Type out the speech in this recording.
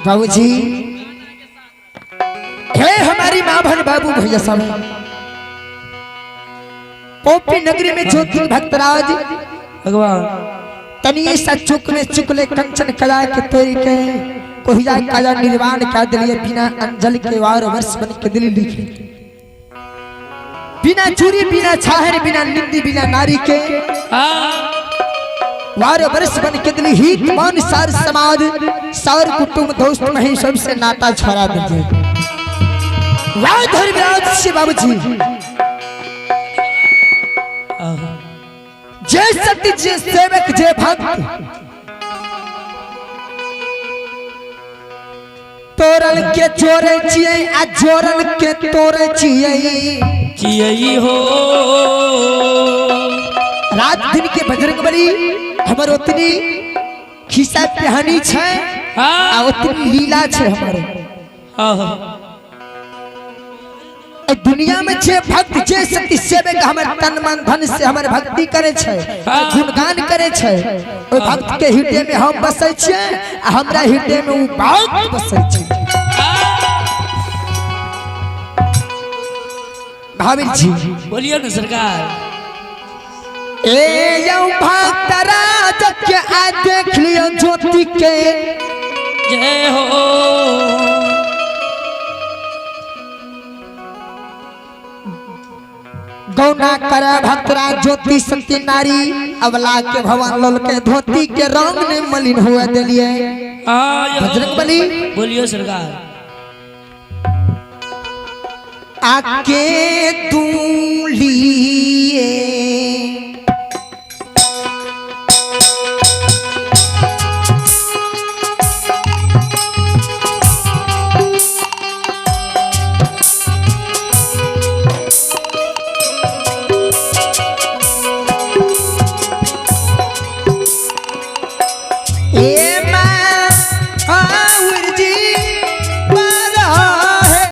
बाबूजी हे हमारी माँ बहन बाबू भैया सब पोपी नगरी में ज्योति भक्तराज भगवान तनी सा चुकले कंचन कला के तोरी के कोहिया काया निर्वाण का दिलिए बिना अंजल के वार वर्ष बन के दिल लिखे बिना चूरी बिना छाहर बिना निंदी बिना नारी के वार वर्ष बन के दिल ही मान सार समाज सार कुटुंब दोस्त मही सबसे नाता छोड़ा दे वाह धर्मराज से बाबूजी जय सत्य जय सेवक जय भक्त तोरल के चोरे चिए आ जोरल के तोरे चिए हो रात दिन के बजरंगबली हमर उतनी खिस्सा कहानी छै आ उतनी लीला छै हमर दुनिया में जे भक्त जे सत्य सेवक हमर तन मन धन से हमर भक्ति करे छै गुणगान करे छै ओ भक्त के हृदय में हम बसै छियै आ हमरा हृदय में उ भक्त बसै छै भाविल जी बोलिए ना सरकार ए यौ भक्त राज के आ देख लियो ज्योति के जय हो गौना करे भक्तराज ज्योति सती नारी अवला के भवन लोल के धोती के रंग ने मलिन हुए दिलिए बजरंगबली बोलिए सरकार आके तू लिए ए